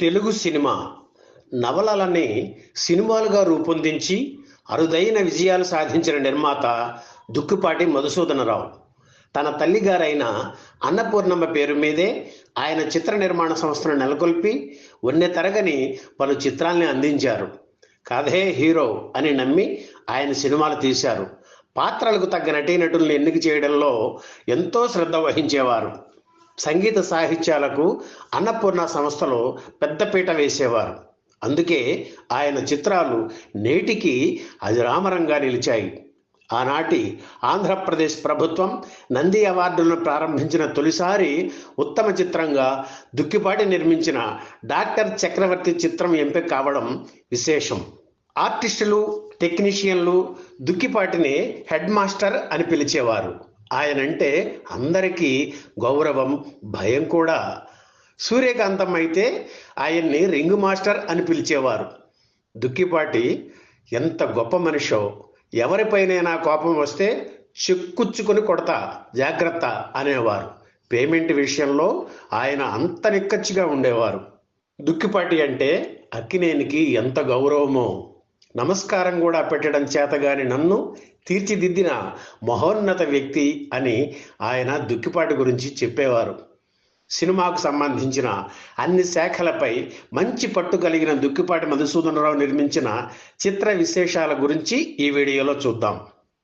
Telugu cinema నవలలని సినిమాలుగా రూపొందించి అరుదైన విజయాలు సాధించిన నిర్మాత దుక్కిపాటి మధుసూదనరావు. తన తల్లిగారైన అన్నపూర్ణమ్మ పేరు మీదే ఆయన చిత్ర నిర్మాణ సంస్థను నెలకొల్పి వన్నె తరగని పలు చిత్రాల్ని అందించారు. కథే హీరో అని నమ్మి ఆయన సినిమాలు తీశారు. పాత్రలకు తగ్గ నటీనటుల్ని ఎన్నిక చేయడంలో ఎంతో శ్రద్ధ వహించేవారు. సంగీత సాహిత్యాలకు అన్నపూర్ణ సంస్థలో పెద్దపీట వేసేవారు. అందుకే ఆయన చిత్రాలు నేటికి అజరామరంగా నిలిచాయి. ఆనాటి ఆంధ్రప్రదేశ్ ప్రభుత్వం నంది అవార్డులను ప్రారంభించిన తొలిసారి ఉత్తమ చిత్రంగా దుక్కిపాటి నిర్మించిన డాక్టర్ చక్రవర్తి చిత్రం ఎంపిక కావడం విశేషం. ఆర్టిస్టులు, టెక్నీషియన్లు దుక్కిపాటిని హెడ్ మాస్టర్ అని పిలిచేవారు. ఆయనంటే అందరికీ గౌరవం, భయం కూడా. సూర్యకాంతం అయితే ఆయన్ని రింగు మాస్టర్ అని పిలిచేవారు. దుక్కిపాటి ఎంత గొప్ప మనిషో, ఎవరిపైనైనా కోపం వస్తే చెక్కుచ్చుకొని కొడతా, జాగ్రత్త అనేవారు. పేమెంట్ విషయంలో ఆయన అంత నిక్కచ్చిగా ఉండేవారు. దుక్కిపాటి అంటే అక్కినేనికి ఎంత గౌరవమో. నమస్కారం కూడా పెట్టడం చేతగాని నన్ను తీర్చిదిద్దిన మహోన్నత వ్యక్తి అని ఆయన దుక్కిపాటి గురించి చెప్పేవారు. సినిమాకు సంబంధించిన అన్ని శాఖలపై మంచి పట్టు కలిగిన దుక్కిపాటి మధుసూదనరావు నిర్మించిన చిత్ర విశేషాల గురించి ఈ వీడియోలో చూద్దాం.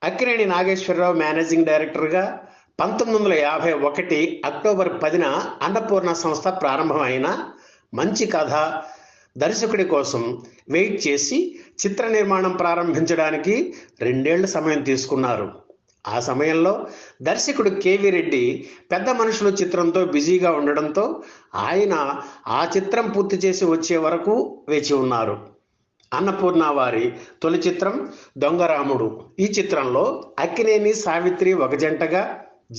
అక్కినేని నాగేశ్వరరావు మేనేజింగ్ డైరెక్టర్గా 1951 అక్టోబర్ 10న అన్నపూర్ణ సంస్థ ప్రారంభమైన మంచి కథ, దర్శకుడి కోసం వెయిట్ చేసి చిత్ర నిర్మాణం ప్రారంభించడానికి 2 ఏళ్ల సమయం తీసుకున్నారు. ఆ సమయంలో దర్శకుడు కేవీ రెడ్డి పెద్ద మనుషులు చిత్రంతో బిజీగా ఉండడంతో ఆయన ఆ చిత్రం పూర్తి చేసి వచ్చే వరకు వేచి ఉన్నారు. అన్నపూర్ణ వారి తొలి చిత్రం దొంగరాముడు. ఈ చిత్రంలో అక్కినేని, సావిత్రి ఒక జంటగా,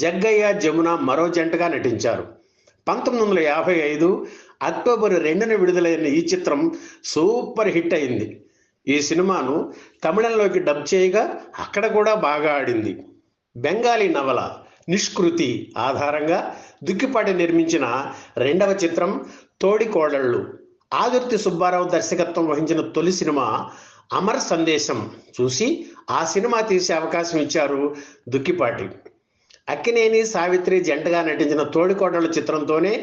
జగ్గయ్య, జమున మరో జంటగా నటించారు. 1955 అక్టోబర్ 2న విడుదలైన ఈ చిత్రం సూపర్ హిట్ అయింది. ఈ సినిమాను తమిళంలోకి డబ్ చేయగా అక్కడ కూడా బాగా ఆడింది. బెంగాలీ నవల నిష్కృతి ఆధారంగా దుక్కిపాటి నిర్మించిన 2వ చిత్రం తోడికోడళ్ళు. ఆదుర్తి సుబ్బారావు దర్శకత్వం వహించిన తొలి సినిమా అమర్ సందేశం చూసి ఆ సినిమా తీసే అవకాశం ఇచ్చారు దుక్కిపాటి. అక్కినేని, సావిత్రి జంటగా నటించిన తోడికోడళ్ళు చిత్రంతోనే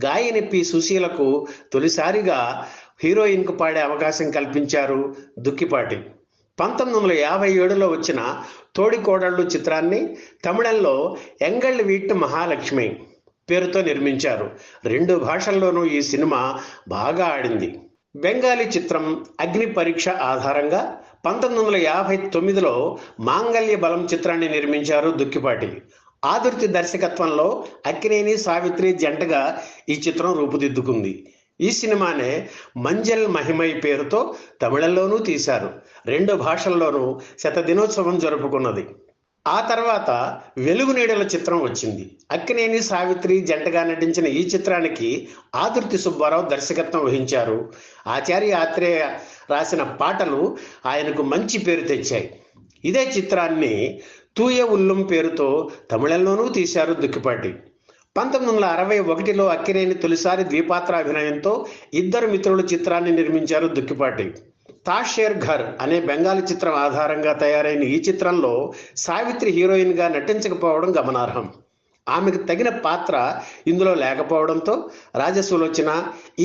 గాయని పి. సుశీలకు తొలిసారిగా హీరోయిన్కు పాడే అవకాశం కల్పించారు దుక్కిపాటి. 1957లో వచ్చిన తోడికోడళ్ళు చిత్రాన్ని తమిళంలో ఎంగళ్ వీట్టు మహాలక్ష్మి పేరుతో నిర్మించారు. 2 భాషల్లోనూ ఈ సినిమా బాగా ఆడింది. బెంగాలీ చిత్రం అగ్ని పరీక్ష ఆధారంగా 1959లో మాంగళ్య బలం చిత్రాన్ని నిర్మించారు దుక్కిపాటి. ఆదుర్తి దర్శకత్వంలో అక్కినేని, సావిత్రి జంటగా ఈ చిత్రం రూపుదిద్దుకుంది. ఈ సినిమానే మంజల్ మహిమై పేరుతో తమిళంలోనూ తీశారు. 2 భాషల్లోనూ శతదినోత్సవం జరుపుకున్నది. ఆ తర్వాత వెలుగు నీడల చిత్రం వచ్చింది. అక్కినేని, సావిత్రి జంటగా నటించిన ఈ చిత్రానికి ఆదుర్తి సుబ్బారావు దర్శకత్వం వహించారు. ఆచార్య ఆత్రేయ రాసిన పాటలు ఆయనకు మంచి పేరు తెచ్చాయి. ఇదే చిత్రాన్ని తూయ ఉల్లం పేరుతో తమిళంలోనూ తీశారు దుక్కిపాటి. 1961లో అక్కినేని తొలిసారి ద్విపాత్రాభినయంతో ఇద్దరు మిత్రులు చిత్రాన్ని నిర్మించారు దుక్కిపాటి. తాషేర్ ఘర్ అనే బెంగాలీ చిత్రం ఆధారంగా తయారైన ఈ చిత్రంలో సావిత్రి హీరోయిన్గా నటించకపోవడం గమనార్హం. ఆమెకు తగిన పాత్ర ఇందులో లేకపోవడంతో రాజసులోచన,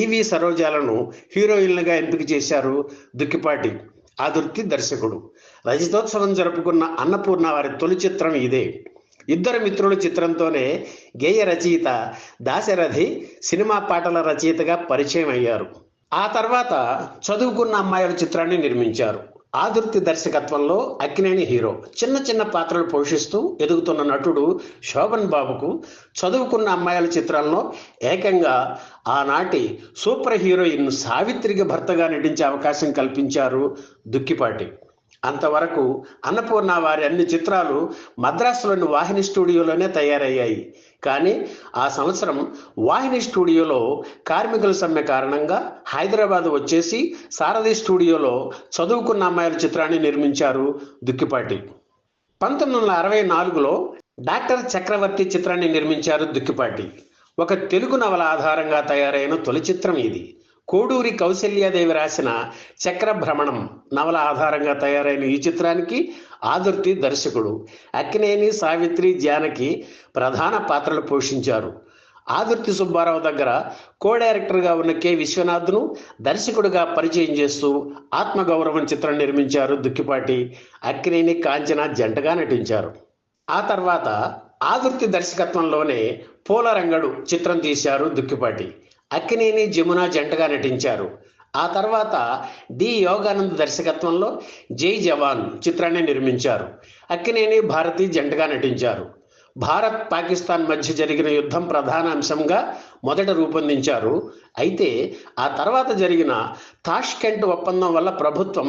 ఈవి సరోజాలను హీరోయిన్లుగా ఎంపిక చేశారు దుక్కిపాటి. ఆదుర్తి దర్శకుడు. రజతోత్సవం జరుపుకున్న అన్నపూర్ణ వారి తొలి చిత్రం ఇదే. ఇద్దరు మిత్రులు చిత్రంతోనే గేయ రచయిత దాశరథి సినిమా పాటల రచయితగా పరిచయం అయ్యారు. ఆ తర్వాత చదువుకున్న అమ్మాయిల చిత్రాన్ని నిర్మించారు. ఆదుర్తి దర్శకత్వంలో అక్కినేని హీరో. చిన్న చిన్న పాత్రలు పోషిస్తూ ఎదుగుతున్న నటుడు శోభన్ బాబుకు చదువుకున్న అమ్మాయిల చిత్రంలో ఏకంగా ఆనాటి సూపర్ హీరోయిన్ సావిత్రికి భర్తగా నటించే అవకాశం కల్పించారు దుక్కిపాటి. అంతవరకు అన్నపూర్ణ వారి అన్ని చిత్రాలు మద్రాసులోని వాహిని స్టూడియోలోనే తయారయ్యాయి. కానీ ఆ సంవత్సరం వాహిని స్టూడియోలో కార్మికుల సమ్మె కారణంగా హైదరాబాద్ వచ్చేసి సారథి స్టూడియోలో చదువుకున్న అమ్మాయిల చిత్రాన్ని నిర్మించారు దుక్కిపాటి. 1964లో డాక్టర్ చక్రవర్తి చిత్రాన్ని నిర్మించారు దుక్కిపాటి. ఒక తెలుగు నవల ఆధారంగా తయారైన తొలి చిత్రం ఇది. కోడూరి కౌసల్యాదేవి రాసిన చక్రభ్రమణం నవల ఆధారంగా తయారైన ఈ చిత్రానికి ఆదుర్తి దర్శకుడు. అక్కినేని, సావిత్రి, జానకి ప్రధాన పాత్రలు పోషించారు. ఆదుర్తి సుబ్బారావు దగ్గర కో డైరెక్టర్గా ఉన్న కె విశ్వనాథ్ను దర్శకుడిగా పరిచయం చేస్తూ ఆత్మగౌరవం చిత్రం నిర్మించారు దుక్కిపాటి. అక్కినేని, కాంచన జంటగా నటించారు. ఆ తర్వాత ఆదుర్తి దర్శకత్వంలోనే పూలరంగడు చిత్రం తీశారు దుక్కిపాటి. అక్కినేని, జమున జంటగా నటించారు. ఆ తర్వాత డి యోగానంద్ దర్శకత్వంలో జై జవాన్ చిత్రాన్ని నిర్మించారు. అక్కినేని, భారతి జంటగా నటించారు. భారత్, పాకిస్తాన్ మధ్య జరిగిన యుద్ధం ప్రధాన అంశంగా మొదట రూపొందించారు. అయితే ఆ తర్వాత జరిగిన తాష్కెంట్ ఒప్పందం వల్ల ప్రభుత్వం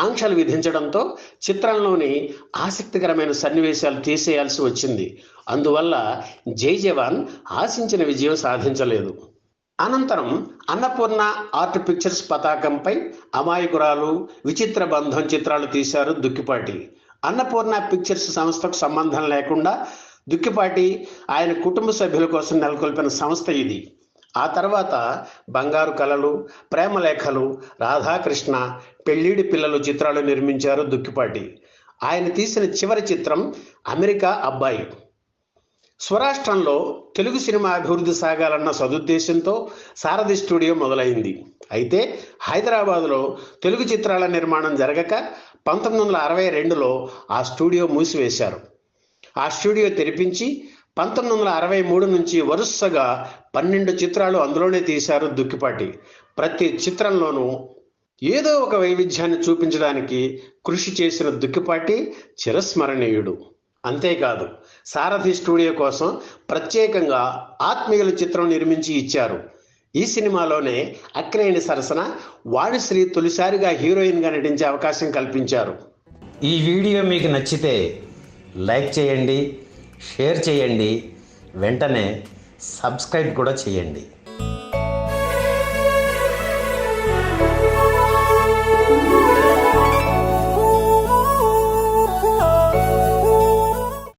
ఆంక్షలు విధించడంతో చిత్రంలోని ఆసక్తికరమైన సన్నివేశాలు తీసేయాల్సి వచ్చింది. అందువల్ల జై జవాన్ ఆశించిన విజయం సాధించలేదు. అనంతరం అన్నపూర్ణ ఆర్ట్ పిక్చర్స్ పతాకంపై అమాయకురాలు, విచిత్ర బంధం చిత్రాలు తీశారు దుక్కిపాటి. అన్నపూర్ణ పిక్చర్స్ సంస్థకు సంబంధం లేకుండా దుక్కిపాటి ఆయన కుటుంబ సభ్యుల కోసం నెలకొల్పిన సంస్థ ఇది. ఆ తర్వాత బంగారు కలలు, ప్రేమలేఖలు, రాధాకృష్ణ, పెళ్ళిడి పిల్లలు చిత్రాలు నిర్మించారు దుక్కిపాటి. ఆయన తీసిన చివరి చిత్రం అమెరికా అబ్బాయి. స్వరాష్ట్రంలో తెలుగు సినిమా అభివృద్ధి సాగాలన్న సదుద్దేశంతో సారథి స్టూడియో మొదలైంది. అయితే హైదరాబాదులో తెలుగు చిత్రాల నిర్మాణం జరగక 1962లో ఆ స్టూడియో మూసివేశారు. ఆ స్టూడియో తెరిపించి 1963 నుంచి వరుసగా 12 చిత్రాలు అందులోనే తీశారు దుక్కిపాటి. ప్రతి చిత్రంలోనూ ఏదో ఒక వైవిధ్యాన్ని చూపించడానికి కృషి చేసిన దుక్కిపాటి చిరస్మరణీయుడు. అంతేకాదు, సారథి స్టూడియో కోసం ప్రత్యేకంగా ఆత్మీయుల చిత్రం నిర్మించి ఇచ్చారు. ఈ సినిమాలోనే అక్కినేని సరసన వాణిశ్రీ తొలిసారిగా హీరోయిన్గా నటించే అవకాశం కల్పించారు. ఈ వీడియో మీకు నచ్చితే లైక్ చేయండి, షేర్ చేయండి, వెంటనే సబ్స్క్రైబ్ కూడా చేయండి.